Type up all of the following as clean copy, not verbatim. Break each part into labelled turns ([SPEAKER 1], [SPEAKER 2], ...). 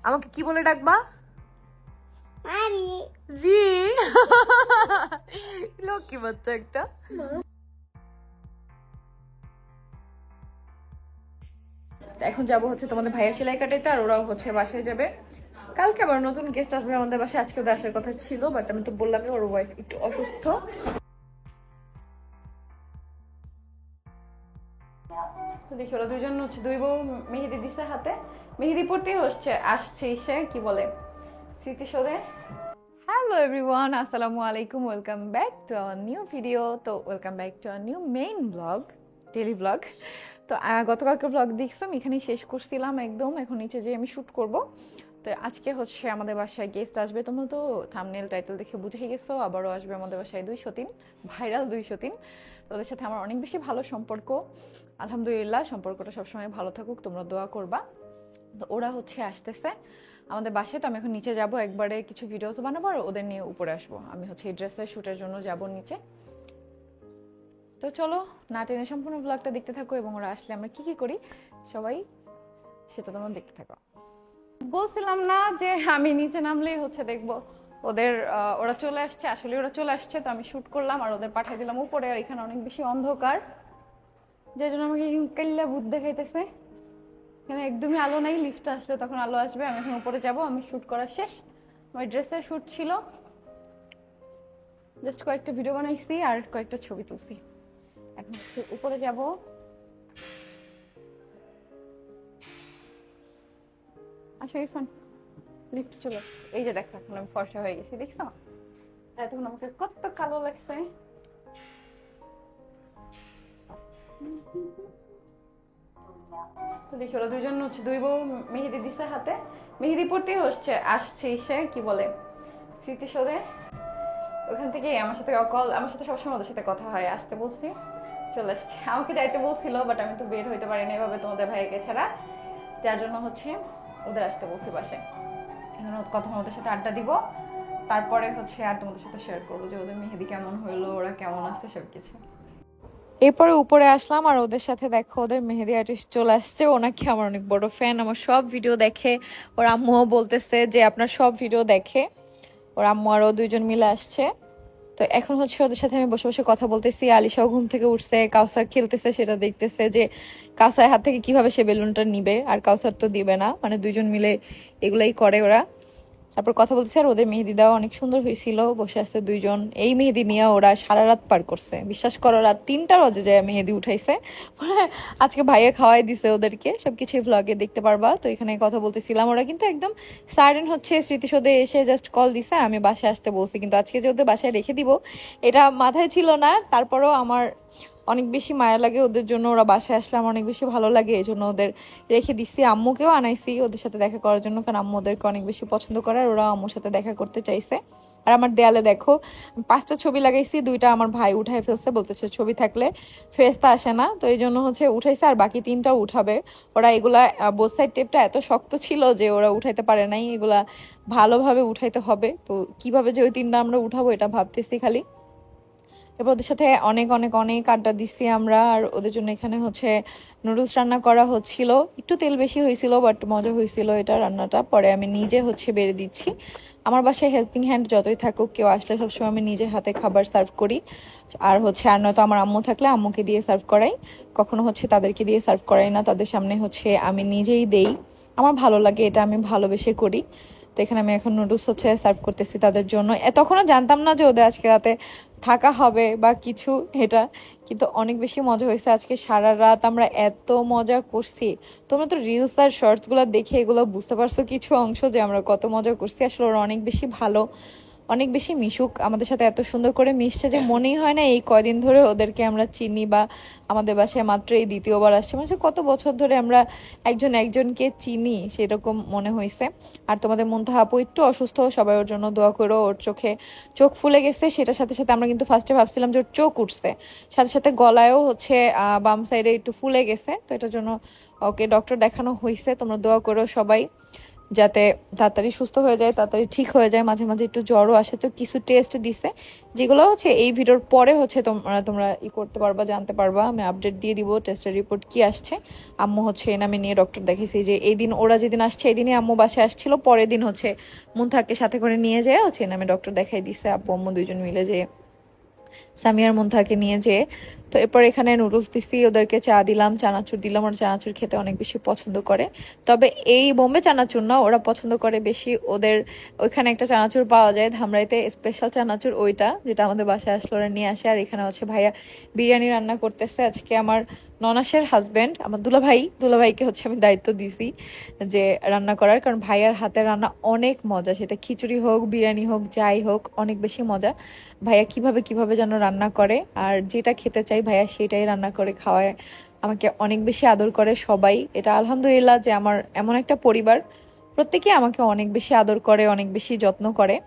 [SPEAKER 1] আমাকে কি বলে ডাকবা?
[SPEAKER 2] মামি।
[SPEAKER 1] জি। লক্ষ্মী বাচ্চা একটা। এখন যাবো হচ্ছে তোমাদের ভাইয়া সেলাই কাটাইতে, আর ওরাও হচ্ছে বাসায় যাবে। কালকে আবার নতুন গেস্ট আসবে আমাদের বাসায়, আজকে ওদের আসার কথা ছিল, বাট আমি তো বললামই ওর ওয়াইফ একটু অসুস্থ। দেখি ওরা দুজন হচ্ছে, দুই বউ মেহেদি দিছে হাতে, মেহেদি পড়তেই আসছে সে কি বলে স্মৃতিসৌধে। হ্যালো এভরিওয়ান, আসসালামু আলাইকুম, welcome back to our new video. তো welcome back to our new main blog, daily blog. তো গতকালকে ব্লগ দেখছিলাম, এখানেই শেষ করছিলাম একদম। এখন নিচে যেয়ে আমি শ্যুট করব। তো আজকে হচ্ছে আমাদের বাসায় গেস্ট আসবে, তোমরা তো থাম্বনেল টাইটেল দেখে বুঝে গেছো। আবারও আসবে আমাদের বাসায় 203, ভাইরাল 203। ওদের সাথে আমার অনেক বেশি ভালো সম্পর্ক, আলহামদুলিল্লাহ। সম্পর্কটা সবসময় ভালো থাকুক, তোমরা দোয়া করবা। তো ওরা হচ্ছে আসতেছে আমাদের বাসায়। তো আমি এখন নিচে যাব, একবারে কিছু ভিডিওস বানাবো আর ওদের নিয়ে উপরে আসবো। আমি হচ্ছে এই ড্রেসের শ্যুটের জন্য যাব নিচে। তো চলো না টেনে সম্পূর্ণ ব্লগটা দেখতে থাকো, এবং ওরা আসলে আমরা কি কি করি সবাই সেটা তোমরা দেখতে থাকো। বলছিলাম না যে আমি নিচে নামলেই হচ্ছে দেখবো ওদের ওরা চলে আসছে। আসলে ওরা চলে আসছে, তো আমি শ্যুট করলাম আর ওদের পাঠিয়ে দিলাম উপরে। আর এখানে অনেক বেশি অন্ধকার, যার জন্য আমাকে কাল্লা ভূত দেখাইতেছে। এখানে একদমই আলো নাই, লিফটে আসলে তখন আলো আসবে। আমি এখন উপরে যাব, আমি শ্যুট করা শেষ। আমার ড্রেসের শ্যুট ছিল, জাস্ট কয়েকটা ভিডিও বানাইছি আর কয়েকটা ছবি তুলছি। এখন উপরে যাব। আসো ইরফান, লিফট চলো। এই যে দেখো, এখন আমি ফর্সা হয়ে গেছি, দেখছো? আর তখন আমাকে কত কালো লাগছে। তো দেখি ওরা দুজন হচ্ছে, দুই বউ মেহেদি দিছে হাতে, মেহেদি পড়তেই আসছে সে কি বলে স্মৃতিসৌধে। ওখান থেকে আমার সাথে সবসময় ওদের সাথে কথা হয়। আসতে বলছি, চলে আসছে। আমাকে যাইতে বলছিল, বাট আমি তো বের হইতে পারিনি এভাবে তোমাদের ভাইকে ছাড়া, যার জন্য হচ্ছে ওদের আসতে বলছি বাসায়। এখন কথা ওদের সাথে আড্ডা দিব, তারপরে হচ্ছে আর তোমাদের সাথে শেয়ার করবো যে ওদের মেহেদি কেমন হইলো, ওরা কেমন আছে সবকিছু। এরপরে উপরে আসলাম আর ওদের সাথে দেখো ওদের মেহেদি আর্টিস্ট চলে আসছে। ওনাকে আমার অনেক বড় ফ্যান, আমার সব ভিডিও দেখে। ওর আম্মুও বলতেছে যে আপনার সব ভিডিও দেখে। ওর আম্মু আরও দুইজন মিলে আসছে। তো এখন হচ্ছে ওদের সাথে আমি বসে বসে কথা বলতেছি। আলিশাও ঘুম থেকে উঠছে, কাউসার খেলতেছে, সেটা দেখতেছে যে কাউসার হাত থেকে কিভাবে সে বেলুনটা নিবে। আর কাউসার তো দিবে না, মানে দুইজন মিলে এগুলাই করে ওরা। তারপর কথা বলতেছে। আর ওদের মেহেদি দেওয়া অনেক সুন্দর হয়েছিল। বসে আছে দুইজন, এই মেহেদি নিয়ে ওরা সারা রাত পার করছে। বিশ্বাস করো, রাত 3টা বাজে যায় মেহেদি উঠাইছে। মানে আজকে ভাইয়া খাওয়াই দিছে ওদেরকে, সবকিছু ব্লগে দেখতে পারবা। তো এখানে কথা বলতেছিলাম, ওরা কিন্তু একদম সাডেন হচ্ছে স্মৃতিসৌধে এসে জাস্ট কল দিছে, আমি বাসায় আসতে বলছি। কিন্তু আজকে যে ওদের বাসায় রেখে দিব এটা মাথায় ছিল না। তারপরও আমার অনেক বেশি মায়া লাগে ওদের জন্য, ওরা বাসায় আসলে আমার অনেক বেশি ভালো লাগে, এই জন্য ওদের রেখে দিচ্ছি। আম্মুকেও আনাইছি ওদের সাথে দেখা করার জন্য, কারণ আম্মু ওদেরকে অনেক বেশি পছন্দ করে আর ওরা আম্মুর সাথে দেখা করতে চাইছে। আর আমার দেয়ালে দেখো 5টা ছবি লাগাইছি, 2টা আমার ভাই উঠাই ফেলছে, বলতেছে ছবি থাকলে ফেরেশতা আসে না, তো এই জন্য হচ্ছে উঠাইছে। আর বাকি 3টাও উঠাবে ওরা। এগুলা বোথ সাইড টেপটা এত শক্ত ছিল যে ওরা উঠাইতে পারে নাই, এগুলা ভালোভাবে উঠাইতে হবে। তো কিভাবে যে ওই 3টা আমরা উঠাবো এটা ভাবতেছি খালি। এরপর ওদের সাথে অনেক অনেক অনেক আড্ডা দিচ্ছি আমরা। আর ওদের জন্য এখানে হচ্ছে নুডলস রান্না করা হচ্ছিল, একটু তেল বেশি হয়েছিল, বাট মজা হয়েছিল এটা রান্নাটা। পরে আমি নিজে হচ্ছে বেড়ে দিচ্ছি। আমার বাসায় হেল্পিং হ্যান্ড যতই থাকুক, কেউ আসলে সবসময় আমি নিজের হাতে খাবার সার্ভ করি। আর হচ্ছে আর নয়তো আমার আম্মু থাকলে আম্মুকে দিয়ে সার্ভ করাই, কখনো হচ্ছে তাদেরকে দিয়ে সার্ভ করাই না। তাদের সামনে হচ্ছে আমি নিজেই দেই, আমার ভালো লাগে, এটা আমি ভালোবেসে করি। তো এখানে আমি এখন নুডলস হচ্ছে সার্ভ করতেছি তাদের জন্য। তখনও জানতাম না যে ওদের আজকে রাতে থাকা হবে বা কিছু এটা, কিন্তু অনেক বেশি মজা হয়েছে। আজকে সারা রাত আমরা এত মজা করছি। তোমরা তো রিলস আর শর্টসগুলো দেখে এগুলো বুঝতে পারছো কিছু অংশ, যে আমরা কত মজা করছি। আসলে ওরা অনেক বেশি ভালো, অনেক বেশি মিশুক, আমাদের সাথে এত সুন্দর করে মিশছে যে মনেই হয় না এই কয়দিন ধরে ওদেরকে আমরা চিনি, বা আমাদের বাসায় মাত্র এই দ্বিতীয়বার আসছে। মানে কত বছর ধরে আমরা একজন একজনকে চিনি সেরকম মনে হয়েছে। আর তোমাদের মুনতাহা আপু একটু অসুস্থ, সবাই ওর জন্য দোয়া করো। ওর চোখ ফুলে গেছে, সেটার সাথে সাথে আমরা কিন্তু ফার্স্টে ভাবছিলাম যে ওর চোখ উঠছে, সাথে সাথে গলায়ও হচ্ছে বাম সাইডে একটু ফুলে গেছে। তো এটার জন্য ওকে ডক্টর দেখানো হয়েছে, তোমরা দোয়া করো সবাই। যাতে তাড়াতাড়ি সুস্থ হয়ে যায়, তাড়াতাড়ি ঠিক হয়ে যায়। মাঝে মাঝে একটু জ্বরও আসে, তো কিছু টেস্ট দিছে যেগুলো হচ্ছে এই ভিডিওর পরে হচ্ছে তোমরা করতে পারবা, জানতে পারবা। আমি আপডেট দিয়ে দিব টেস্টের রিপোর্ট কি আসছে। আম্মু হচ্ছে এনামে নিয়ে ডক্টর দেখেছি, যে এই দিন ওরা যেদিন আসছে এই দিনই আম্মু বাসায় আসছিল, পরের দিন হচ্ছে মুনথাকে সাথে করে নিয়ে যায় হচ্ছে এনামে ডক্টর দেখাই দিছে আব্বু আম্মু দুইজন মিলে, যে সামিয়ার মুনথাকে নিয়ে যেয়ে। তো এরপর এখানে নুডলস দিছি, ওদেরকে চা দিলাম, চানাচুর দিলাম। ওরা চানাচুর খেতে অনেক বেশি পছন্দ করে, তবে এই বোম্বে চানাচুর না, ওরা পছন্দ করে বেশি ওদের ওইখানে একটা চানাচুর পাওয়া যায় ধামরাইতে, স্পেশাল চানাচুর, ওইটা যেটা আমাদের বাসায় আসলে ওরা নিয়ে আসে। আর এখানে হচ্ছে ভাইয়া বিরিয়ানি রান্না করতেছে আজকে। আমার ননাসের হাজব্যান্ড, আমার দুলাভাইকে হচ্ছে আমি দায়িত্ব দিছি যে রান্না করার, কারণ ভাইয়ার হাতের রান্না অনেক মজা, সেটা খিচুড়ি হোক বিরিয়ানি হোক যাই হোক অনেক বেশি মজা। ভাইয়া কিভাবে কিভাবে যেন রান্না করে, আর যেটা খেতে চাই ভাইয়া সেটাই রান্না করে খাওয়ায়, আমাকে অনেক বেশি আদর করে সবাই। এটা আলহামদুলিল্লাহ যে আমার এমন একটা পরিবার, প্রত্যেকে আমাকে অনেক বেশি আদর করে, অনেক বেশি যত্ন করে।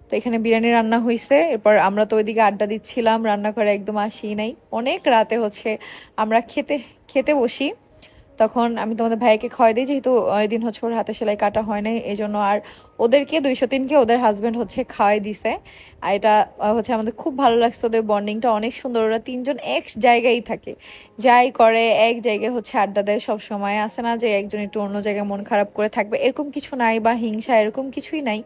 [SPEAKER 1] তো এখানে বিরিয়ানি রান্না হয়েছে, এরপর আমরা তো ওইদিকে আড্ডা দিচ্ছিলাম, রান্না করে একদম আসি নাই, অনেক রাতে হচ্ছে আমরা খেতে খেতে বসি। তখন আমি তোমাদের ভাইকে খাওয়াই দিই, যেহেতু ওই দিন হচ্ছে ওর হাতে সেলাই কাটা হয় নাই এই জন্য। আর ওদেরকে 203কে ওদের হাজবেন্ড হচ্ছে খাওয়াই দিছে। আর এটা হচ্ছে আমাদের খুব ভালো লাগছে, ওদের বন্ডিংটা অনেক সুন্দর। ওরা তিনজন এক জায়গায় থাকে, যাই করে এক জায়গায় হচ্ছে আড্ডা দেয় সব সময়। আসে না যে একজন একটু অন্য জায়গায় মন খারাপ করে থাকবে, এরকম কিছু নাই, বা হিংসা এরকম কিছুই নাই।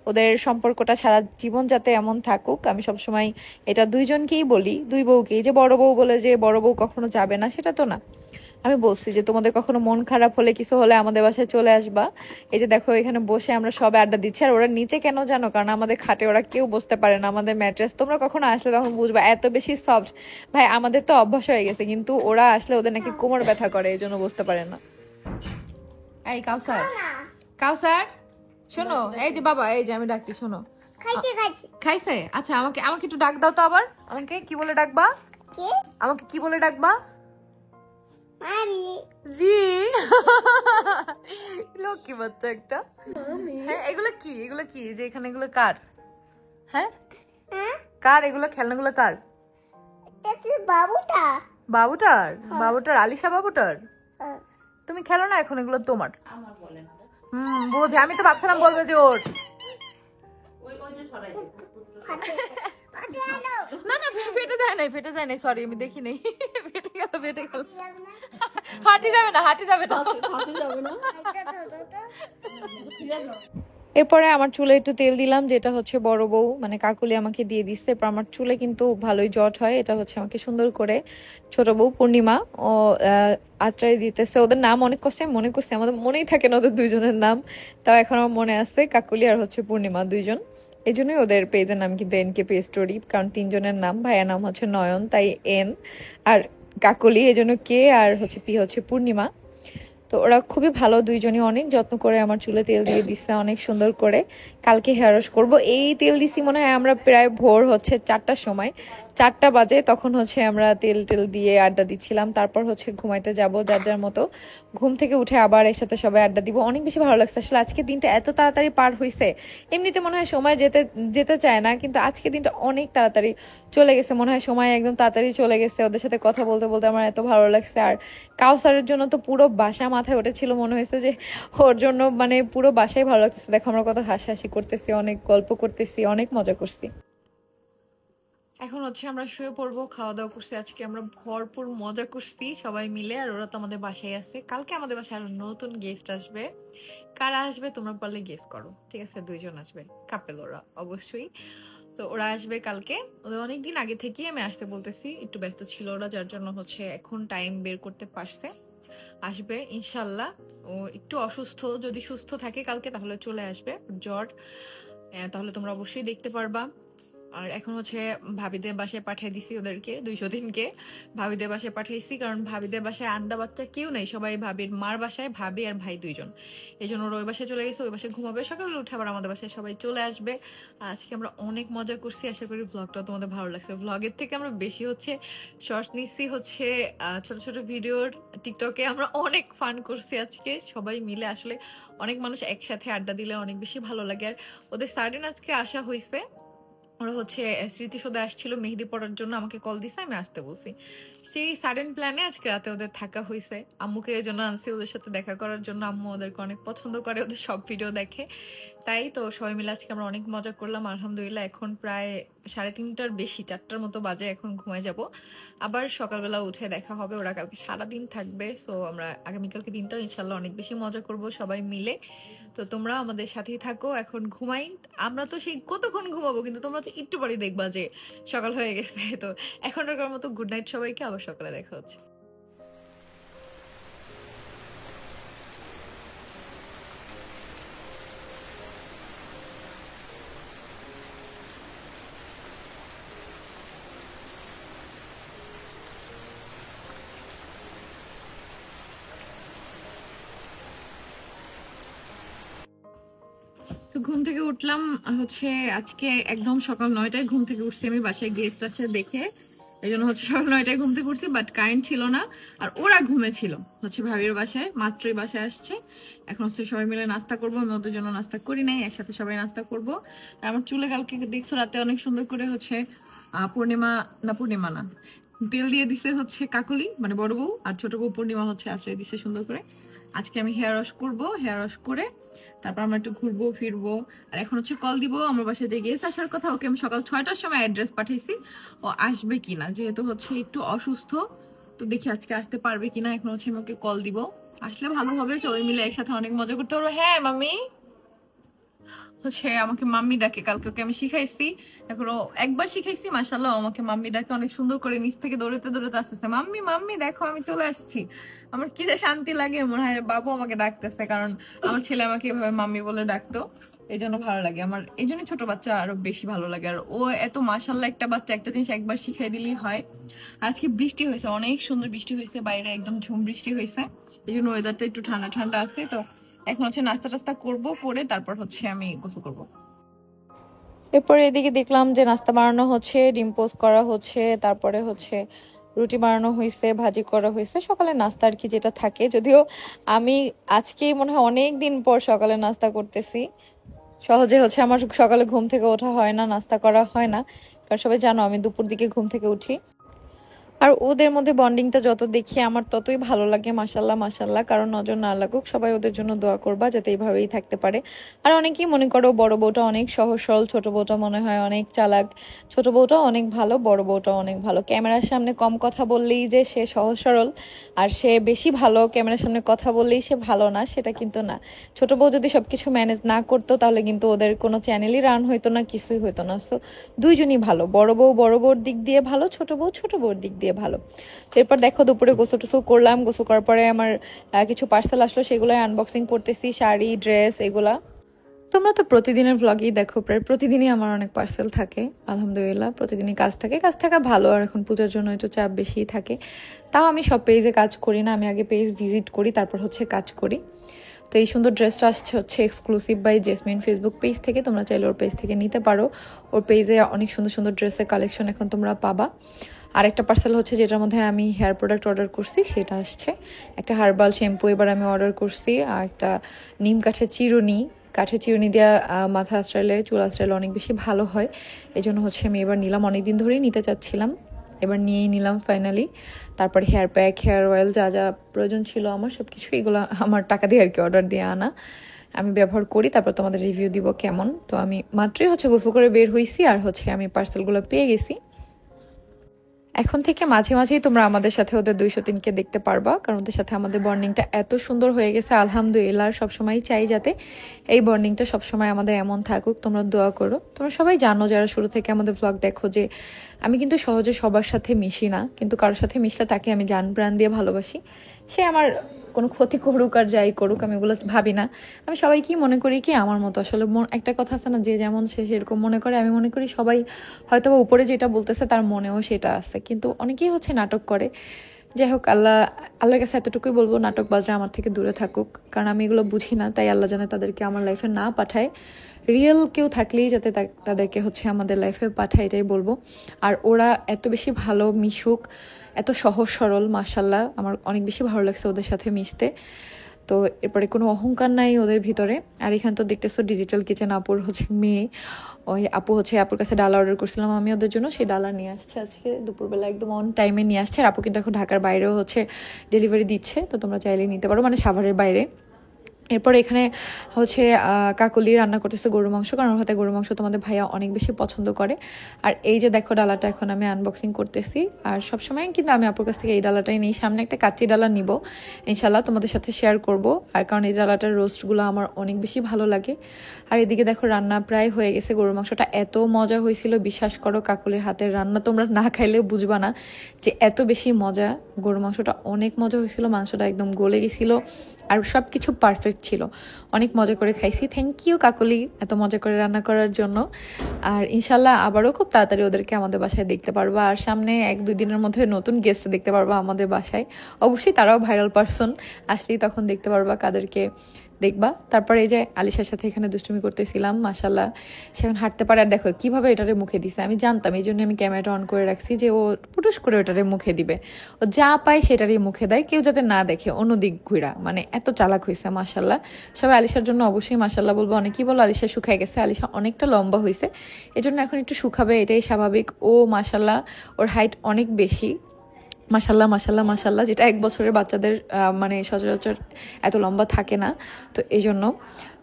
[SPEAKER 1] ওদের সম্পর্কটা সারা জীবন যাতে এমন থাকুক, আমি সবসময় এটা দুইজনকেই বলি, দুই বউকেই। যে বড় বউ বলে যে বড় বউ কখনো যাবে না, সেটা তো না। আমি বলছি যে তোমাদের কখনো মন খারাপ হলে কিছু হলে আমাদের বাসায় চলে আসবা। এই যে দেখো এখানে বসে আমরা সবাই আড্ডা দিচ্ছি। আর ওরা নিচে কেন জানো, কারণ আমাদের খাটে ওরা কেউ বসতে পারে না, আমাদের ম্যাট্রেস। তোমরা কখনো আসলে তখন বুঝবা এত বেশি সফট। ভাই আমাদের তো অভ্যাস হয়ে গেছে, কিন্তু ওরা আসলে ওদের নাকি কোমর ব্যথা করে, এই জন্য বসতে পারে না। এই কাউসার, কাউসার শোনো, এই যে বাবা, এই যে আমি ডাকছি, শোনো।
[SPEAKER 2] খাইছে খাইছে
[SPEAKER 1] খাইছে? আচ্ছা আমাকে আমাকে একটু ডাক দাও তো আবার। আমাকে কি বলে ডাকবা?
[SPEAKER 2] কে
[SPEAKER 1] আমাকে কি বলে ডাকবা?
[SPEAKER 2] মামি
[SPEAKER 1] জি। লক্ষ্মী বাচ্চা একটা। হ্যাঁ এগুলো কি, এগুলো কি যে এখানে, এগুলো কার? হ্যাঁ
[SPEAKER 2] হ্যাঁ
[SPEAKER 1] কার এগুলো, খেলনাগুলো কার?
[SPEAKER 2] এটা বাবুটা
[SPEAKER 1] বাবুটার? বাবুটার, আলিশা বাবুটার?
[SPEAKER 2] হ্যাঁ।
[SPEAKER 1] তুমি খেলো না এখন, এগুলো তোমার। বোঝে, আমি তো ভাবছিলাম বলবে যে ওর।
[SPEAKER 2] ফাটে ফাটে আলো
[SPEAKER 1] না না ফেটে যায় নাই, ফেটে যায় নাই, সরি আমি দেখি নাই। ফেটে গেল, ফেটে গেল। হাঁটি যাবে না, হাঁটি যাবে না।
[SPEAKER 2] এটা তো তো
[SPEAKER 1] এরপরে আমার চুলে একটু তেল দিলাম, যেটা হচ্ছে বড় বউ মানে কাকুলি আমাকে দিয়ে দিচ্ছে। এরপর আমার চুলে কিন্তু ভালোই জট হয়, এটা হচ্ছে আমাকে সুন্দর করে ছোট বউ পূর্ণিমা ও আশ্রয় দিতেছে। ওদের নাম অনেক কষ্টে মনে করছে, আমাদের মনেই থাকে না ওদের দুইজনের নাম, তাও এখন আমার মনে আছে, কাকুলি আর হচ্ছে পূর্ণিমা দুইজন। এই জন্যই ওদের পেজের নাম কিন্তু এনকে পে স্টোরি, কারণ তিনজনের নাম, ভাইয়ের নাম হচ্ছে নয়ন তাই এন, আর কাকলি এই জন্য কে, আর হচ্ছে পি হচ্ছে পূর্ণিমা। তো ওরা খুবই ভালো দুইজনই, অনেক যত্ন করে আমার চুলে তেল দিয়ে দিচ্ছে অনেক সুন্দর করে। কালকে হেয়ার ওয়াশ করবো, এই তেল দিছি মনে হয় আমরা প্রায় ভোর হচ্ছে 4টার সময়, 4টা বাজে, তখন হচ্ছে আমরা তেল টেল দিয়ে আড্ডা দিচ্ছিলাম। তারপর হচ্ছে ঘুমাইতে যাব যার যার মতো, ঘুম থেকে উঠে আবার এর সাথে সবাই আড্ডা দিব। অনেক বেশি ভালো লাগছে আসলে, আজকে দিনটা এত তাড়াতাড়ি পার হয়েছে। এমনিতে মনে হয় সময় যেতে যেতে চায় না, কিন্তু আজকে দিনটা অনেক তাড়াতাড়ি চলে গেছে, মনে হয় সময় একদম তাড়াতাড়ি চলে গেছে। ওদের সাথে কথা বলতে বলতে আমার এত ভালো লাগছে। আর কাউসারের জন্য তো পুরো বাসা মাথায় উঠেছিল, মনে হয়েছে যে ওর জন্য মানে পুরো বাসায় ভালো লাগতেছে। দেখো আমরা কত হাসাহাসি করতেছি, অনেক গল্প করতেছি, অনেক মজা করছি। এখন হচ্ছে আমরা শুয়ে পড়বো, খাওয়া দাওয়া করছি, আজকে আমরা ভরপুর মজা করছি সবাই মিলে। আর ওরা তো আমাদের বাসায় আছে, কালকে আমাদের বাসায় আরো নতুন গেস্ট আসবে। কারা আসবে তোমরা পারলে গেস করো, ঠিক আছে? দুইজন আসবে, কাপেল ওরা অবশ্যই। তো ওরা আসবে কালকে, ওদের অনেকদিন আগে থেকেই আমি আসতে বলতেছি, একটু ব্যস্ত ছিল ওরা, যার জন্য হচ্ছে এখন টাইম বের করতে পারছে। আসবে ইনশাল্লাহ। ও একটু অসুস্থ, যদি সুস্থ থাকে কালকে তাহলে চলে আসবে। জ্বর, তাহলে তোমরা অবশ্যই দেখতে পারবা। আর এখন হচ্ছে ভাবিদের বাসায় পাঠিয়ে দিছি ওদেরকে, 203কে ভাবিদের বাসায় পাঠিয়েছি, কারণ ভাবিদের বাসায় আন্ডা বাচ্চা কেউ নেই, সবাই ভাবির মার বাসায়, ভাবি আর ভাই দুইজন। এই জন্য ওরা ওই বাসায় চলে গেছে, ওই বাসায় ঘুমাবে, সকালে উঠে আবার আমাদের বাসায় সবাই চলে আসবে। আর আজকে আমরা অনেক মজা করছি, আশা করি ব্লগটা তোমাদের ভালো লাগছে। ব্লগের থেকে আমরা বেশি হচ্ছে শর্টস নিচ্ছি, হচ্ছে ছোট ছোট ভিডিওর, টিকটকে আমরা অনেক ফান করছি আজকে সবাই মিলে। আসলে অনেক মানুষ একসাথে আড্ডা দিলে অনেক বেশি ভালো লাগে। আর ওদের সার্ডেন আজকে আসা হয়েছে, ওরা হচ্ছে স্মৃতিসৌধে আসছিল মেহেদি পড়ার জন্য, আমাকে কল দিছে, আমি আসতে বলছি। সেই সাডেন প্ল্যানে আজকে রাতে ওদের থাকা হয়েছে। আম্মুকে এই জন্য আনছি ওদের সাথে দেখা করার জন্য। আম্মু ওদেরকে অনেক পছন্দ করে, ওদের সব ভিডিও দেখে। তাই তো সবাই মিলে আজকে আমরা অনেক মজা করলাম আলহামদুলিল্লাহ। এখন প্রায় 3:30টার বেশি, 4টার মতো বাজে। এখন ঘুমায় যাব, আবার সকালবেলা উঠে দেখা হবে। ওরা কালকে সারাদিন থাকবে, সো আমরা আগামীকালকে দিনটা ইনশাল্লাহ অনেক বেশি মজা করব সবাই মিলে। তো তোমরা আমাদের সাথেই থাকো, এখন ঘুমাই। আমরা তো সেই কতক্ষণ ঘুমাবো, কিন্তু তোমরা তো একটু পরে দেখবা যে সকাল হয়ে গেছে। তো এখনকার মতো গুড নাইট সবাইকে, আবার সকালে দেখা হচ্ছে। তো ঘুম থেকে উঠলাম হচ্ছে আজকে একদম সকাল 9টায় ঘুম থেকে উঠছি আমি, বাসায় গেস্ট আছে দেখে। এই জন্য হচ্ছে সকাল 9টায় ঘুম থেকে উঠছি, বাট কারেন্ট ছিল না। আর ওরা ঘুমেছিল হচ্ছে ভাবির বাসায়, মাত্রই বাসায় আসছে। এখন হচ্ছে সবাই মিলে নাস্তা করবো, আমি ওদের জন্য নাস্তা করি নাই, একসাথে সবাই নাস্তা করবো। আর আমার চুলে কালকে দেখছো রাতে অনেক সুন্দর করে হচ্ছে পূর্ণিমা না, তেল দিয়ে দিছে হচ্ছে কাকুলি, মানে বড় বউ, আর ছোট বউ পূর্ণিমা হচ্ছে আসে দিছে সুন্দর করে। আজকে আমি হেয়ার ওয়াশ করবো, হেয়ার ওয়াশ করে তারপর আমরা একটু ঘুরবো ফিরবো। আর এখন হচ্ছে কল দিব আমার বাসায় যে গেস্ট আসার কথা, ওকে আমি সকাল 6টার সময় অ্যাড্রেস পাঠাইছি, ও আসবে কিনা, যেহেতু হচ্ছে একটু অসুস্থ। তো দেখি আজকে আসতে পারবে কিনা। এখন হচ্ছে আমি ওকে কল দিব, আসলে ভালো হবে, সবাই মিলে একসাথে অনেক মজা করতে পারবো। হ্যাঁ মামি হচ্ছে আমাকে মাম্মি ডাকে, কালকে ওকে আমি শিখাইছি। এখন ও একবার শিখাইছি, মাশাআল্লাহ আমাকে মাম্মি ডাকে অনেক সুন্দর করে, নিচ থেকে দৌড়াতে দৌড়াতে আসতেছে, মাম্মি মাম্মি দেখো আমি চলে আসছি। আমার কি যে শান্তি লাগে, মনে হয় বাবু আমাকে ডাকতেছে, কারণ আমার ছেলে আমাকে এভাবে মাম্মি বলে ডাকতো। এই জন্য ভালো লাগে আমার, এই জন্য ছোট বাচ্চা আরো বেশি ভালো লাগে। আর ও এত মাশাআল্লাহ একটা বাচ্চা, একটা জিনিস একবার শিখাই দিলেই হয়। আজকে বৃষ্টি হয়েছে, অনেক সুন্দর বৃষ্টি হয়েছে, বাইরে একদম ঝুম বৃষ্টি হয়েছে, এই জন্য ওয়েদারটা একটু ঠান্ডা ঠান্ডা আছে। তো এখন হচ্ছে নাস্তা টাস্তা করবো, করে তারপর হচ্ছে আমি গোসল করবো। এরপরে এদিকে দেখলাম যে নাস্তা বানানো হচ্ছে, ডিম পোস্ট করা হচ্ছে, তারপরে হচ্ছে রুটি বানানো হয়েছে, ভাজি করা হয়েছে, সকালে নাস্তা আর কি যেটা থাকে। যদিও আমি আজকেই মনে হয় অনেক দিন পর সকালে নাস্তা করতেছি। সহজে হচ্ছে আমার সকালে ঘুম থেকে ওঠা হয় না, নাস্তা করা হয় না, কারণ সবাই জানো আমি দুপুর দিকে ঘুম থেকে উঠি। আর ওদের মধ্যে বন্ডিংটা যত দেখি আমার ততই ভালো লাগে, মাশাল্লাহ মাশাল্লাহ। কারণ নজর না লাগুক, সবাই ওদের জন্য দোয়া করবা যাতে এইভাবেই থাকতে পারে। আর অনেকেই মনে করো বড় বউটা অনেক সহজ সরল, ছোট বউটা মনে হয় অনেক চালাক। ছোট বউটা অনেক ভালো, বড় বউটা অনেক ভালো। ক্যামেরার সামনে কম কথা বললেই যে সে সহজ সরল আর সে বেশি ভালো, ক্যামেরার সামনে কথা বললেই সে ভালো না, সেটা কিন্তু না। ছোট বউ যদি সবকিছু ম্যানেজ না করতো তাহলে কিন্তু ওদের কোনো চ্যানেলই রান হইতো না, কিছুই হইতো না। সো দুইজনই ভালো, বড় বউ বড় বউর দিক দিয়ে ভালো, ছোট বউ ছোট বউর দিক দিয়ে ভালো। এরপর দেখো দুপুরে গোসল টোসল করলাম, গোসল করার পরে আমার কিছু পার্সেল আসলো, সেগুলো আনবক্সিং করতেছি, শাড়ি ড্রেস এগুলা। তোমরা তো প্রতিদিনের ভ্লগই দেখো, প্রায় প্রতিদিনই আমার অনেক পার্সেল থাকে আলহামদুলিল্লাহ, প্রতিদিনই কাজ থাকে, কাজ থাকা ভালো। আর এখন পূজার জন্য একটু চাপ বেশি থাকে, তাও আমি সব পেজে কাজ করি না, আমি আগে পেজ ভিজিট করি তারপর হচ্ছে কাজ করি। তো এই সুন্দর ড্রেসটা আসছে হচ্ছে exclusive by Jesmin Facebook page থেকে, তোমরা চাইলে ওর পেজ থেকে নিতে পারো। ওর পেজে অনেক সুন্দর সুন্দর ড্রেসের কালেকশন এখন তোমরা পাবা। আরেকটা পার্সেল হচ্ছে যেটার মধ্যে আমি হেয়ার প্রোডাক্ট অর্ডার করছি, সেটা আসছে একটা হার্বাল শ্যাম্পু এবার আমি অর্ডার করছি, আর একটা নিম কাঠের চিরুনি দেওয়া মাথা আশ্রাইলে চুল আশ্রাইলে অনেক বেশি ভালো হয়। এই জন্য হচ্ছে আমি এবার নিলাম, অনেকদিন ধরেই নিতে চাচ্ছিলাম, এবার নিয়েই নিলাম ফাইনালি। তারপরে হেয়ার প্যাক, হেয়ার অয়েল, যা যা প্রয়োজন ছিল আমার সব কিছু, এগুলো আমার টাকা দিয়ে আর কি অর্ডার দিয়ে আনা, আমি ব্যবহার করি, তারপর তোমাদের রিভিউ দিব কেমন। তো আমি মাত্রই হচ্ছে গোসল করে বের হয়েছি, আর হচ্ছে আমি পার্সেলগুলো পেয়ে গেছি। এখন থেকে মাঝে মাঝেই তোমরা আমাদের সাথে ওদের 203কে দেখতে পারবা, কারণ ওদের সাথে আমাদের বন্ডিংটা এত সুন্দর হয়ে গেছে আলহামদুলিল্লাহ। সবসময় চাই যাতে এই বন্ডিংটা সবসময় আমাদের এমন থাকুক, তোমরা দোয়া করো। তোমরা সবাই জানো যারা শুরু থেকে আমাদের ব্লগ দেখো যে আমি কিন্তু সহজে সবার সাথে মিশি না, কিন্তু কারোর সাথে মিশলে তাকে আমি জান প্রাণ দিয়ে ভালোবাসি। সে আমার কোনো ক্ষতি করুক আর যাই করুক, আমি এগুলো ভাবি না। আমি সবাইকে মনে করি কি আমার মতো, আসলে একটা কথা আছে না, যে যেমন সে সেরকম মনে করে। আমি মনে করি সবাই হয়তো উপরে যেটা বলতেছে তার মনেও সেটা আছে, কিন্তু অনেকেই হচ্ছে নাটক করে। যাই হোক, আল্লাহর কাছে এতটুকুই বলবো, নাটকবাজরা আমার থেকে দূরে থাকুক, কারণ আমি এগুলো বুঝি না। তাই আল্লাহ জানে তাদেরকে আমার লাইফে না পাঠায়, রিয়েল কেউ থাকলেই যাতে তাদেরকে হচ্ছে আমাদের লাইফে পাঠায়, এটাই বলবো। আর ওরা এত বেশি ভালো মিশুক, এত সহজ সরল, মাশাল্লাহ আমার অনেক বেশি ভালো লাগছে ওদের সাথে মিশতে।
[SPEAKER 3] তো এরপরে কোনো অহংকার নাই ওদের ভিতরে। আর এখানে তো দেখতেছো ডিজিটাল কিচেন আপুর হচ্ছে মেয়ে, ওই আপু হচ্ছে আপুর কাছে ডালা অর্ডার করছিলাম আমি ওদের জন্য, সেই ডালা নিয়ে আসছে আজকে দুপুরবেলা একদম অন টাইমে নিয়ে আসছে। আর আপু কিন্তু এখন ঢাকার বাইরেও হচ্ছে ডেলিভারি দিচ্ছে, তো তোমরা চাইলে নিতে পারো, মানে সাভারের বাইরে। এরপর এখানে হচ্ছে কাকলি রান্না করতেছে গরু মাংস, কারণ ওর হাতে গরু মাংস তোমাদের ভাইয়া অনেক বেশি পছন্দ করে। আর এই যে দেখো ডালাটা এখন আমি আনবক্সিং করতেছি। আর সবসময় কিন্তু আমি আপুর কাছ থেকে এই ডালাটাই নিই, সামনে একটা কাচ্চি ডালা নিব ইনশাল্লাহ, তোমাদের সাথে শেয়ার করব। আর কারণ এই ডালাটার রোস্টগুলো আমার অনেক বেশি ভালো লাগে। আর এদিকে দেখো রান্না প্রায় হয়ে গেছে, গরু মাংসটা এত মজা হয়েছিল, বিশ্বাস করো কাকুলির হাতের রান্না তোমরা না খাইলেও বুঝবা না যে এত বেশি মজা। গরু মাংসটা অনেক মজা হয়েছিল, মাংসটা একদম গলে গেছিল, আর সব কিছু পারফেক্ট ছিল, অনেক মজা করে খাইছি। থ্যাংক ইউ কাকলি এত মজা করে রান্না করার জন্য। আর ইনশাল্লাহ আবারও খুব তাড়াতাড়ি ওদেরকে আমাদের বাসায় দেখতে পারবা, আর সামনে 1-2 দিনের মধ্যে নতুন গেস্ট দেখতে পারবা আমাদের বাসায়। অবশ্যই তারাও ভাইরাল পারসন, আসলেই তখন দেখতে পারবা কাদেরকে দেখবা। তারপরে এই যে আলিশার সাথে এখানে দুষ্টুমি করতেছিলাম, মাশাল্লাহ সে এখন হাঁটতে পারে। আর দেখো কিভাবে এটারে মুখে দিছে, আমি জানতাম, এই জন্য আমি ক্যামেরাটা অন করে রাখছি যে ও পুটুস করে ওটারে মুখে দিবে, ও যা পায় সেটারই মুখে দেয়, কেউ যাতে না দেখে অন্যদিক ঘুরা, মানে এত চালাক হয়েছে মাশাল্লাহ। সবাই আলিশার জন্য অবশ্যই মাশাল্লাহ বলবো। অনেকেই বলো আলিশা শুকায় গেছে, আলিশা অনেকটা লম্বা হয়েছে, এজন্য এখন একটু শুকাবে, এটাই স্বাভাবিক। ও মাশাল্লাহ ওর হাইট অনেক বেশি, মাশাল্লাহ মাশাল্লাহ মাশাল্লাহ, যেটা 1 বছরের বাচ্চাদের মানে সচরাচর এত লম্বা থাকে না, তো এই জন্য।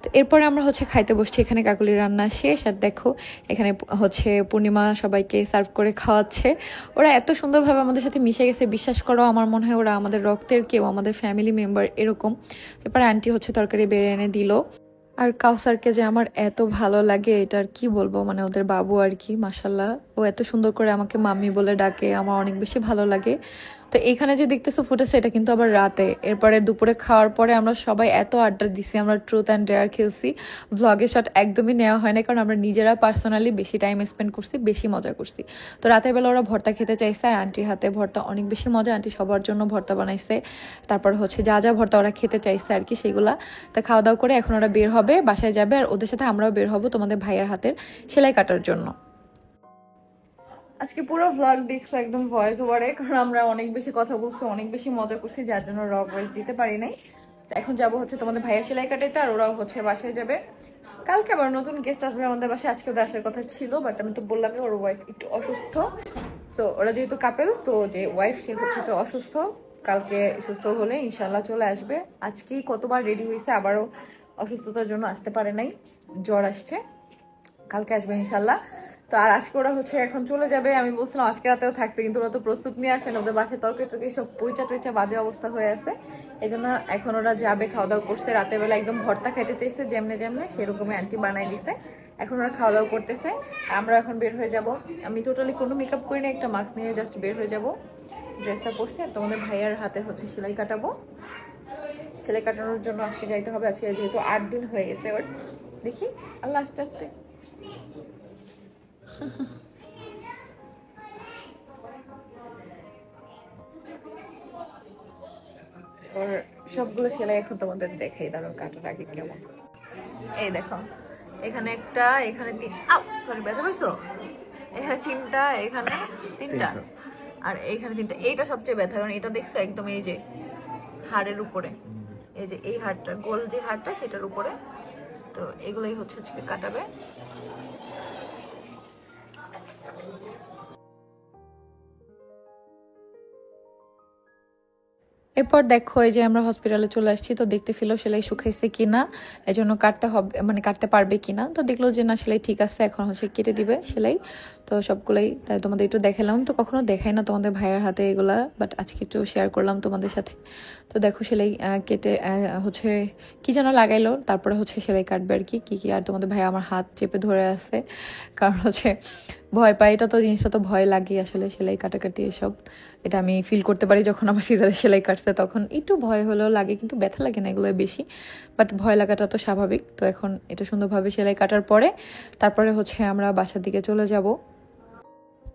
[SPEAKER 3] তো এরপরে আমরা হচ্ছে খাইতে বসছি, এখানে কাকুলির রান্না শেষ। আর দেখো এখানে হচ্ছে পূর্ণিমা সবাইকে সার্ভ করে খাওয়াচ্ছে। ওরা এত সুন্দরভাবে আমাদের সাথে মিশে গেছে, বিশ্বাস করো আমার মনে হয় ওরা আমাদের রক্তের কেউ, আমাদের ফ্যামিলি মেম্বার এরকম। এরপরে আন্টি হচ্ছে তরকারি বেড়ে এনে দিল। আর কাউসারকে যে আমার এত ভালো লাগে এটা আর কি বলবো, মানে ওদের বাবু আর কি, মাশাল্লাহ ও এত সুন্দর করে আমাকে মাম্মি বলে ডাকে, আমার অনেক বেশি ভালো লাগে। তো এখানে যে দেখতেছো ফুটেছে এটা কিন্তু আবার রাতে, এরপরে দুপুরে খাওয়ার পরে আমরা সবাই এত আড্ডা দিছি, আমরা ট্রুথ অ্যান্ড ডেয়ার খেলছি। ভ্লগের শট একদমই নেওয়া হয় না, কারণ আমরা নিজেরা পার্সোনালি বেশি টাইম স্পেন্ড করছি, বেশি মজা করছি। তো রাতের বেলা ওরা ভর্তা খেতে চাইছে, আর আন্টির হাতে ভর্তা অনেক বেশি মজা, আন্টি সবার জন্য ভর্তা বানাইছে। তারপর হচ্ছে যা যা ভর্তা ওরা খেতে চাইছে আর কি সেগুলা। তো খাওয়া দাওয়া করে এখন ওরা বের হবে, বাসায় যাবে, আর ওদের সাথে আমরাও বের হব তোমাদের ভাইয়ের হাতের সেলাই কাটার জন্য। আজকে পুরো ভ্লগ দেখছো একদম ভয়েস ওভারে, কারণ আমরা অনেক বেশি কথা বলছি, অনেক বেশি মজা করছি, যার জন্য র ভয়েস দিতে পারি নাই। তো এখন যাবো হচ্ছে তোমাদের ভাইয়া সেলাই কাটাইতে, আর ওরাও হচ্ছে বাসায় যাবে। কালকে আবার নতুন গেস্ট আসবে আমাদের বাসায়, আজকে ওদের আসার কথা ছিল, বাট আমি তো বললামই ওর ওয়াইফ একটু অসুস্থ। তো ওরা যেহেতু কাপেল, তো যে ওয়াইফ সে হচ্ছে তো অসুস্থ, কালকে সুস্থ হলে ইনশাল্লাহ চলে আসবে। আজকেই কতবার রেডি হয়েছে, আবারও অসুস্থতার জন্য আসতে পারে নাই, জ্বর আসছে, কালকে আসবে ইনশাল্লাহ। তো আর আজকে ওরা হচ্ছে এখন চলে যাবে, আমি বলছিলাম আজকে রাতেও থাকতে, কিন্তু ওরা তো প্রস্তুত নিয়ে আসেন, ওদের বাসায় তরকারি টরকারি সব পইচা টইচা বাজে অবস্থা হয়ে আছে, এই জন্য এখন ওরা যাবে। খাওয়া দাওয়া করছে, রাতের বেলা একদম ভর্তা খাইতে চাইছে যেমনে যেমনে, সেরকমই আন্টি বানাই দিছে। এখন ওরা খাওয়া দাওয়া করতেছে, আমরা এখন বের হয়ে যাব। আমি টোটালি কোনো মেকআপ করি না, একটা মাস্ক নিয়ে জাস্ট বের হয়ে যাব, ড্রেসটা পরছে। তোমাদের ভাইয়ার হাতে হচ্ছে সেলাই কাটাবো, সেলাই কাটানোর জন্য আজকে যাইতে হবে। আজকে যেহেতু 8 দিন হয়ে গেছে ওর, দেখি আল্লাহ আস্তে আস্তে। ওর সবগুলো সেলাই এখন তোমাদের দেখাই, দাঁড়ো কাটার আগে কেমন। এই দেখো এখানে একটা, এখানে সরি ব্যথা পাইছো, এখানে 3টা, এখানে 3টা, আর এইখানে 3টা। এইটা সবচেয়ে ব্যথা, কারণ এটা দেখছো একদম এই যে হাড়ের উপরে, এই যে এই হাড়টা, গোল যে হাড়টা সেটার উপরে। তো এগুলোই হচ্ছে আজকে কাটাবে। এরপর দেখো এই যে আমরা হসপিটালে চলে আসছি, তো দেখতেছিল সেলাই শুকাইছে কিনা, এই জন্য কাটতে হবে, মানে কাটতে পারবে কিনা। তো দেখলো যে না সেলাই ঠিক আছে, এখন হচ্ছে কেটে দিবে সেলাই। তো সবগুলাই তাই তোমাদের একটু দেখালাম, তো কখনো দেখাই না তোমাদের ভাইয়ের হাতে এগুলা, বাট আজকে একটু শেয়ার করলাম তোমাদের সাথে। তো দেখো সেলাই কেটে হচ্ছে কি যেন লাগাইলো, তারপরে হচ্ছে সেলাই কাটবে আর কি কি। আর তোমাদের ভাই আমার হাত চেপে ধরে আছে, কারণ হচ্ছে ভয় পাই, এটা তো জিনিসটা তো ভয় লাগে আসলে, সেলাই কাটাকাটি এসব। এটা আমি ফিল করতে পারি, যখন আমার সিজারে সেলাই কাটছে তখন একটু ভয় হলেও লাগে, কিন্তু ব্যথা লাগে না এগুলো বেশি, বাট ভয় লাগাটা তো স্বাভাবিক। তো এখন এটা সুন্দরভাবে সেলাই কাটার পরে তারপরে হচ্ছে আমরা বাসার দিকে চলে যাব।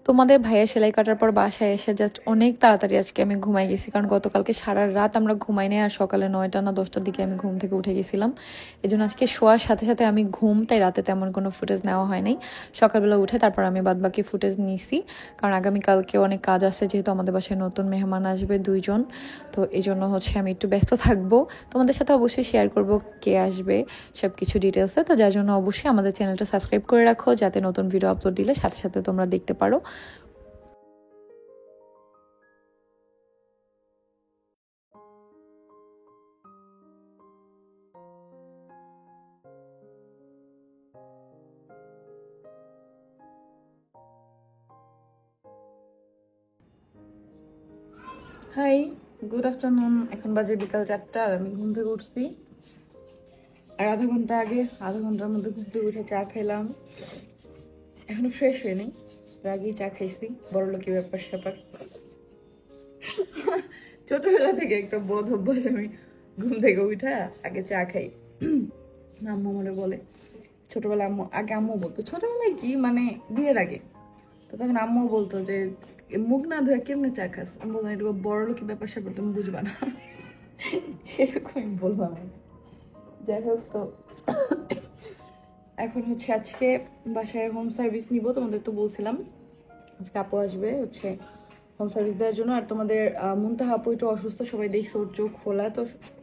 [SPEAKER 3] তো তোমাদের ভাইয়া সেলাই কাটার পর বাসায় এসে জাস্ট অনেক তাড়াতাড়ি আজকে আমি ঘুমাই গেছি, কারণ গতকালকে সারা রাত আমরা ঘুমাই নাই, আর সকালে 9টা না 10টার দিকে আমি ঘুম থেকে উঠে গেছিলাম। এই জন্য আজকে শোয়ার সাথে সাথে আমি ঘুম, তাই রাতে তেমন কোনো ফুটেজ নেওয়া হয় নাই। সকালবেলা উঠে তারপর আমি বাদবাকি ফুটেজ নিছি, কারণ আগামীকালকে অনেক কাজ আছে, যেহেতু আমাদের বাসায় নতুন মেহমান আসবে 2 জন। তো এই জন্য হচ্ছে আমি একটু ব্যস্ত থাকবো, তোমাদের সাথে অবশ্যই শেয়ার করব কে আসবে সব কিছু ডিটেলসে। তো যার জন্য অবশ্যই আমাদের চ্যানেলটা সাবস্ক্রাইব করে রাখো, যাতে নতুন ভিডিও আপলোড দিলে সাথে সাথে তোমরা দেখতে পারো। Hi, good afternoon. এখন বাজে বিকাল 4টা আর আমি ঘুম থেকে উঠছি। আর আধা ঘন্টার মধ্যে ঘুম থেকে উঠে চা খেলাম। এখনো ফ্রেশ হয়নি, আগেই চা খাইছি। বড় লোকের ব্যাপার স্যাপার। ছোটবেলা থেকে একটা বদ অভ্যাস, আমি ঘুম থেকে উঠা আগে চা খাই। আম্মু মনে বলে, ছোটবেলা আম্মু বলতো, ছোটবেলায় কি মানে বিয়ের আগে, তো তখন আম্মু বলতো যে মুখ না ধোয়া কেমনে চা খাস। আমি বললাম এটা বড় লোকের ব্যাপার স্যাপার, তুমি বুঝবা না। সেরকমই বললাম। যাই হোক, তো এখন হচ্ছে আজকে বাসায় হোম সার্ভিস নিব, তোমাদের তো বলছিলাম আজকে আপু আসবে হচ্ছে হোম সার্ভিস দেওয়ার জন্য। আর তোমাদের মুনতাহা আপু একটু অসুস্থ, সবাই দেখছে ওর চোখ ফোলা। তো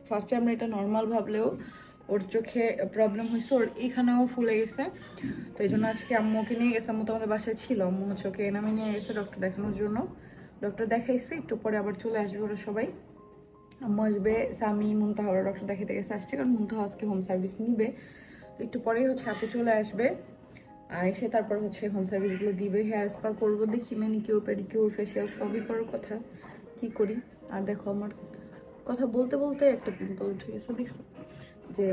[SPEAKER 3] ফার্স্টে আমরা এটা নর্মাল ভাবলেও ওর চোখে প্রবলেম হয়েছে, ওর এখানেও ফুলে গেছে। তো এই জন্য আজকে আম্মুকে নিয়ে গেছে, আম্মু তো আমাদের বাসায় ছিল, আম্মু হচ্ছে ওকে নামে নিয়ে গেছে ডক্টর দেখানোর জন্য। ডক্টর দেখাইছে, একটু পরে আবার চলে আসবে ওরা সবাই। আম্মু আসবে, স্বামী মুনতাহা ওরা ডক্টর দেখাতে গেছে আসছে, কারণ মুনতাহা আজকে হোম সার্ভিস নিবে। একটু পরেই হচ্ছে আপু চলে আসবে, আর এসে তারপর হচ্ছে হোম সার্ভিসগুলো দিবে। হেয়ার স্পা করবো, দেখি ম্যানিকিউর পেডিকিউর ফেসিয়াল সবই করার কথা, কি করি। আর দেখো আমার কথা বলতে বলতে একটা পিম্পল উঠে গেছে, দেখছো যে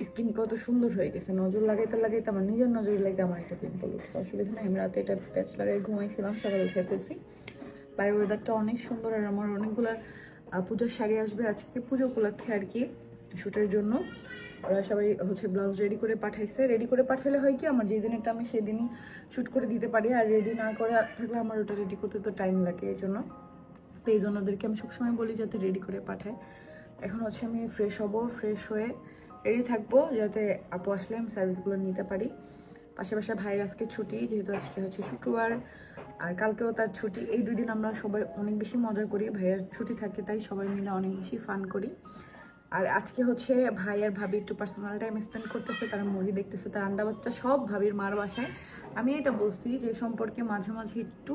[SPEAKER 3] স্কিন কত সুন্দর হয়ে গেছে। নজর লাগাইতে লাগাইতে আমার নিজের নজর লাগে আমার একটা পিম্পল উঠছে। অসুবিধা নেই, আমি রাতে এটা প্যাচ লাগাই ঘুমাইছিলাম, সকালে উঠে ফেলছি। বাইরের ওয়েদারটা অনেক সুন্দর, আর আমার অনেকগুলো পূজার শাড়ি আসবে আজকে পুজো উপলক্ষে আর কি, শ্যুটের জন্য। ওরা সবাই হচ্ছে ব্লাউজ রেডি করে পাঠাইছে। রেডি করে পাঠালে হয় কি, আমার যেই দিনেরটা আমি সেই দিনই শ্যুট করে দিতে পারি, আর রেডি না করে থাকলে আমার ওটা রেডি করতে তো টাইম লাগে। এই জন্য ওদেরকে আমি সবসময় বলি যাতে রেডি করে পাঠায়। এখন হচ্ছে আমি ফ্রেশ হব, ফ্রেশ হয়ে রেডি থাকবো যাতে আপু আসলে আমি সার্ভিসগুলো নিতে পারি। পাশাপাশি ভাইয়ের আজকে ছুটি, যেহেতু আজকে হচ্ছে শুক্রবার আর কালকেও তার ছুটি। এই 2 দিন আমরা সবাই অনেক বেশি মজা করি, ভাইয়ের ছুটি থাকে তাই সবাই মিলে অনেক বেশি ফান করি। আর আজকে হচ্ছে ভাই আর ভাবি একটু পার্সোনাল টাইম স্পেন্ড করতেছে, তারা মুভি দেখতেছে, তার আন্ডা বাচ্চা সব ভাবির মার বাসায়। আমি এটা বলছি যে সম্পর্কে মাঝে মাঝে একটু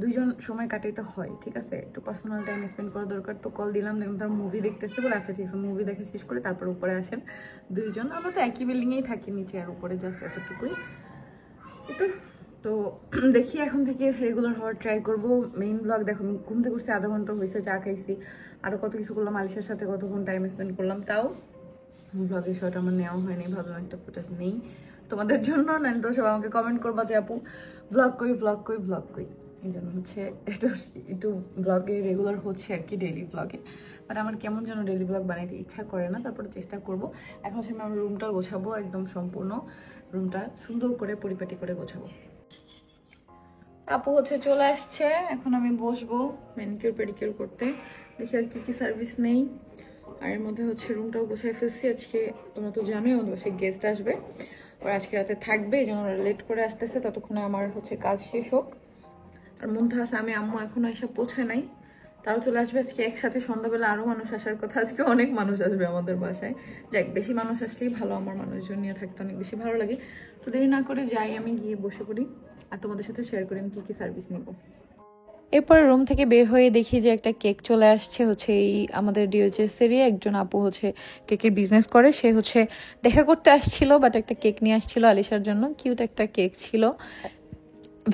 [SPEAKER 3] 2 জন সময় কাটাইতে হয়, ঠিক আছে, একটু পার্সোনাল টাইম স্পেন্ড করা দরকার। তো কল দিলাম, দেখলাম তারা মুভি দেখতেছে, বলে আচ্ছা ঠিক আছে, মুভি দেখে শেষ করে তারপর উপরে আসেন 2 জন। আমরা তো একই বিল্ডিংয়েই থাকি, নিচে আর উপরে যাচ্ছে এতটুকুই। তো দেখি এখন থেকে রেগুলার হওয়ার ট্রাই করবো। মেইন ব্লগ দেখো, আমি ঘুম থেকে উঠছি, আধা ঘন্টা হয়েছে, চা খাইছি, আরও কত কিছু করলাম, আলিশার সাথে কতক্ষণ টাইম স্পেন্ড করলাম, তাও ব্লগের শট আমার নেওয়া হয়নি। ভাবলাম একটা ফুটেজ নেই তোমাদের জন্য, নাহলে তো সব আমাকে কমেন্ট করবা যে আপু ব্লগ কই। এই জন্য হচ্ছে এটা একটু ব্লগে রেগুলার হচ্ছে আর কি, ডেইলি ব্লগে। বাট আমার কেমন যেন ডেইলি ব্লগ বানাইতে ইচ্ছা করে না, তারপরে চেষ্টা করব। এখন হচ্ছে আমি আমার রুমটা গোছাবো, একদম সম্পূর্ণ রুমটা সুন্দর করে পরিপাটি করে গোছাবো। আপু হচ্ছে চলে আসছে, এখন আমি বসবো ম্যানিকিউর পেডিকিউর করতে, দেখি আর কি সার্ভিস নেই। আর এর মধ্যে হচ্ছে রুমটাও গোছাই ফেলছি। আজকে তোমরা তো জানোই আমাদের বাসায় গেস্ট আসবে, ওরা আজকে রাতে থাকবে, এই জন্য ওরা লেট করে আসতেছে, ততক্ষণে আমার হচ্ছে কাজ শেষ হোক। আর মুনতাহা আমি আম্মু এখনো এসে পৌঁছায় নাই, তারাও চলে আসবে আজকে একসাথে। সন্ধ্যাবেলা আরও মানুষ আসার কথা, আজকে অনেক মানুষ আসবে আমাদের বাসায়। যাক, বেশি মানুষ আসলেই ভালো, আমার মানুষজন নিয়ে থাকতে অনেক বেশি ভালো লাগে। তো দেরি না করে যাই, আমি গিয়ে বসে পড়ি আর তোমাদের সাথে শেয়ার করি আমি কি সার্ভিস নিব। এরপরে রুম থেকে বের হয়ে দেখি যে একটা কেক চলে আসছে, হচ্ছে এই আমাদের ডিওজেস এরই একজন আপু হচ্ছে কেকের বিজনেস করে, সে হচ্ছে দেখা করতে আসছিল, বাট একটা কেক নিয়ে আসছিল আলিশার জন্য। কিউট একটা কেক ছিল,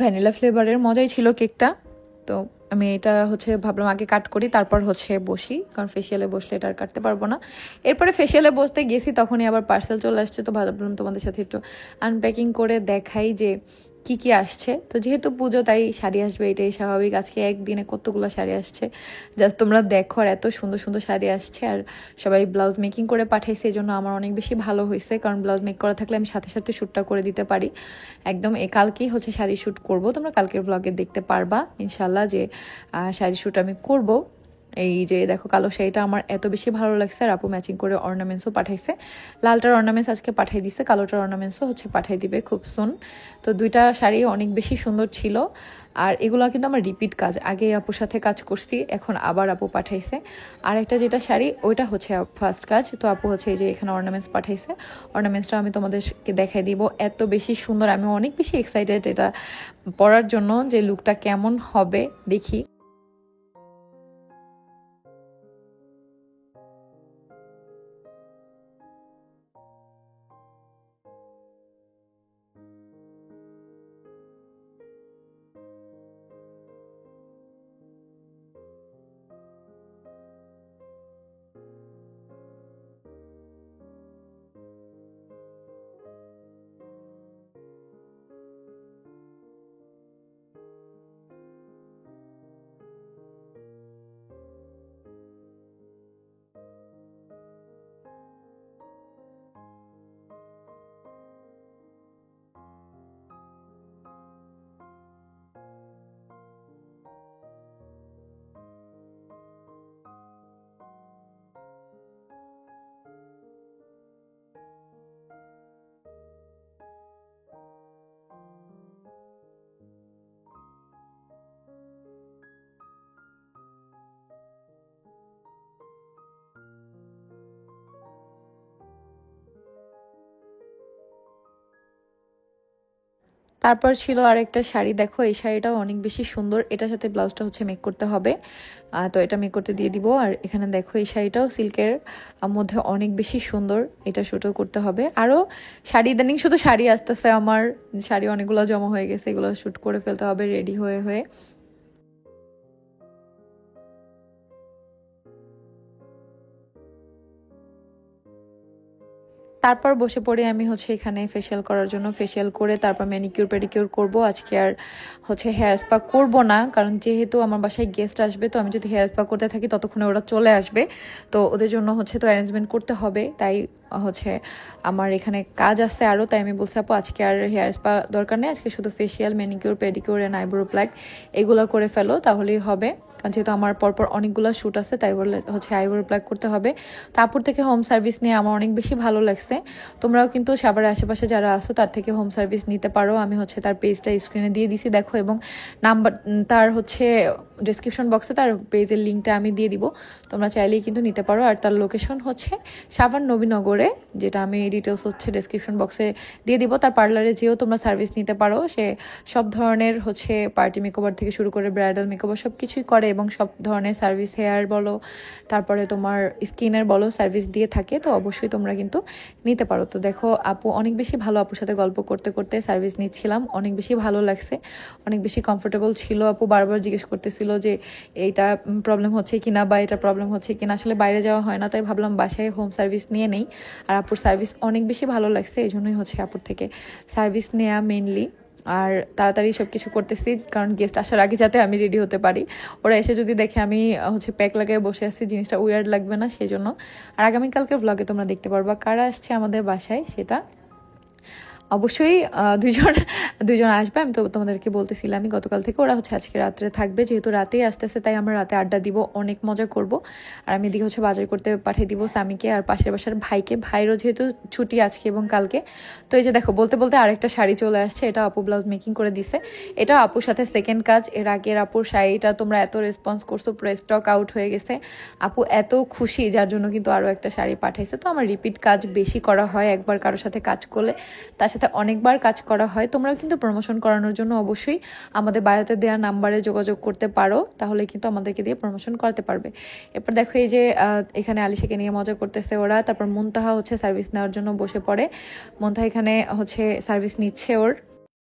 [SPEAKER 3] ভ্যানিলা ফ্লেভারের, মজাই ছিল কেকটা। তো আমি এটা হচ্ছে ভাবলাম আগে কাট করি, তারপর হচ্ছে বসি, কারণ ফেসিয়ালে বসলে এটা আর কাটতে পারবো না। এরপরে ফেসিয়ালে বসতে গেছি, তখনই আবার পার্সেল চলে আসছে, তো ভাবলাম তোমাদের সাথে একটু আনপ্যাকিং করে দেখাই যে কি কি আসছে। তো যেহেতু পুজো তাই শাড়ি আসবে, এটাই স্বাভাবিক। আজকে একদিনে কতগুলো শাড়ি আসছে জাস্ট তোমরা দেখো, আর এত সুন্দর সুন্দর শাড়ি আসছে। আর সবাই ব্লাউজ মেকিং করে পাঠাইছে, এই জন্য আমার অনেক বেশি ভালো হয়েছে, কারণ ব্লাউজ মেক করা থাকলে আমি সাথে সাথে শ্যুটটা করে দিতে পারি একদম। কালকেই হচ্ছে শাড়ি শ্যুট করব, তোমরা কালকের ব্লগে দেখতে পারবা ইনশাল্লাহ যে শাড়ি শ্যুট আমি করব। এই যে দেখো কালো শাড়িটা আমার এত বেশি ভালো লাগছে, আর আপু ম্যাচিং করে অর্নামেন্টসও পাঠাইছে। লালটার অর্নামেন্টস আজকে পাঠাই দিছে, কালোটার অর্নামেন্টসও হচ্ছে পাঠাই দিবে খুব সুন। তো দুইটা শাড়ি অনেক বেশি সুন্দর ছিল। আর এগুলো কিন্তু আমার রিপিট কাজ, আগে আপুর সাথে কাজ করছি, এখন আবার আপু পাঠাইছে। আর একটা যেটা শাড়ি ওইটা হচ্ছে ফার্স্ট কাজ। তো আপু হচ্ছে এই যে এখানে অর্নামেন্টস পাঠাইছে, অর্নামেন্টসটা আমি তোমাদেরকে দেখাই দিব। এত বেশি সুন্দর, আমি অনেক বেশি এক্সাইটেড এটা পরার জন্য, যে লুকটা কেমন হবে দেখি। তারপর ছিল আরেকটা শাড়ি, দেখো এই শাড়িটাও অনেক বেশি সুন্দর, এটার সাথে ব্লাউজটা হচ্ছে মেক করতে হবে। তো এটা মেক করতে দিয়ে দিব। আর এখানে দেখো এই শাড়িটাও সিল্কের মধ্যে অনেক বেশি সুন্দর, এটা শুটও করতে হবে। আরও শাড়ি ইদানিং শুধু শাড়ি আসতেছে আমার, শাড়ি অনেকগুলো জমা হয়ে গেছে, এগুলো শুট করে ফেলতে হবে রেডি হয়ে হয়ে। তারপর বসে পড়ে আমি হচ্ছে এখানে ফেসিয়াল করার জন্য, ফেসিয়াল করে তারপর ম্যানিকিউর পেডিকিউর করব। আজকে আর হচ্ছে হেয়ার স্পা করব না, কারণ যেহেতু আমার বাসায় গেস্ট আসবে, তো আমি যদি হেয়ার স্পা করতে থাকি ততক্ষণে ওরা চলে আসবে, তো ওদের জন্য হচ্ছে তো অ্যারেঞ্জমেন্ট করতে হবে। তাই হচ্ছে আমার এখানে কাজ আছে আরও, তাই আমি বলছি আপু আজকে আর হেয়ার স্পা দরকার নেই, আজকে শুধু facial, manicure pedicure and eyebrow plug এগুলো করে ফেলো, তাহলেই হবে। কারণ যেহেতু আমার পরপর অনেকগুলো শ্যুট আছে, তাই বলে হচ্ছে আইব্রো প্লাগ করতে হবে। তারপর থেকে হোম সার্ভিস নিয়ে আমার অনেক বেশি ভালো লাগছে। তোমরাও কিন্তু সাভারের আশেপাশে যারা আসো তার থেকে হোম সার্ভিস নিতে পারো। আমি হচ্ছে তার পেজটা স্ক্রিনে দিয়ে দিছি, দেখো, এবং নাম্বার তার হচ্ছে ডিসক্রিপশন বক্সে তার পেজের লিঙ্কটা আমি দিয়ে দিব, তোমরা চাইলেই কিন্তু নিতে পারো। আর তার লোকেশন হচ্ছে সাভার নবীনগরে, যেটা আমি ডিটেলস হচ্ছে ডিসক্রিপশন বক্সে দিয়ে দিব। তার পার্লারে যেও তোমরা সার্ভিস নিতে পারো, সে সব ধরনের হচ্ছে পার্টি মেকওভার থেকে শুরু করে ব্রাইডাল মেকওভার সব কিছুই করে, এবং সব ধরনের সার্ভিস, হেয়ার বলো, তারপরে তোমার স্কিনের বলো, সার্ভিস দিয়ে থাকে। তো অবশ্যই তোমরা কিন্তু নিতে পারো। তো দেখো আপু অনেক বেশি ভালো, আপুর সাথে গল্প করতে করতে সার্ভিস নিচ্ছিলাম, অনেক বেশি ভালো লাগছে, অনেক বেশি কমফোর্টেবল ছিল। আপু বারবার জিজ্ঞেস করতেছিল যে এইটা প্রবলেম হচ্ছে কিনা বা এটা প্রবলেম হচ্ছে কিনা, আসলে বাইরে যাওয়া হয় না, তাই ভাবলাম বাসায় হোম সার্ভিস নিয়ে নেই। আর আপুর সার্ভিস অনেক বেশি ভালো লাগছে, এই জন্যই হচ্ছে আপুর থেকে সার্ভিস নেওয়া মেনলি। আর তাড়াতাড়ি সব কিছু করতেছি, কারণ গেস্ট আসার আগে যাতে আমি রেডি হতে পারি, ওরা এসে যদি দেখে আমি হচ্ছে প্যাক লাগিয়ে বসে আছি, জিনিসটা উইয়ার্ড লাগবে না, সেই জন্য। আর আগামীকালকের ব্লগে তোমরা দেখতে পারবা কারা আসছে আমাদের বাসায়, সেটা অবশ্যই দুইজন আসবে। আমি তো তোমাদেরকে বলতেছিলাম আমি গতকাল থেকে, ওরা হচ্ছে আজকে রাত্রে থাকবে, যেহেতু রাতেই আসতেছে তাই আমরা রাতে আড্ডা দিব, অনেক মজা করব। আর আমি এদিকে হচ্ছে বাজার করতে পাঠিয়ে দিব স্বামীকে আর পাশের বাসার ভাইকে, ভাইরও যেহেতু ছুটি আজকে এবং কালকে। তো এই যে দেখো বলতে বলতে আরেকটা শাড়ি চলে আসছে, এটা আপু ব্লাউজ মেকিং করে দিছে, এটা আপুর সাথে সেকেন্ড কাজ। এর আগের আপুর শাড়িটা তোমরা এত রেসপন্স করছো, পুরো স্টক আউট হয়ে গেছে, আপু এত খুশি, যার জন্য কিন্তু আরও একটা শাড়ি পাঠাইছে। তো আমার রিপিট কাজ বেশি করা হয়, একবার কারোর সাথে কাজ করলে তার সাথে অনেকবার কাজ করা হয়। তোমরাও কিন্তু প্রমোশন করানোর জন্য অবশ্যই আমাদের বায়োতে দেওয়া নাম্বারে যোগাযোগ করতে পারো, তাহলে কিন্তু আমাদেরকে দিয়ে প্রমোশন করাতে পারবে। এরপর দেখো এই যে এখানে আলিশাকে নিয়ে মজা করতেছে ওরা। তারপর মুনতাহা হচ্ছে সার্ভিস নেওয়ার জন্য বসে পড়ে, মুনতাহা এখানে হচ্ছে সার্ভিস নিচ্ছে ওর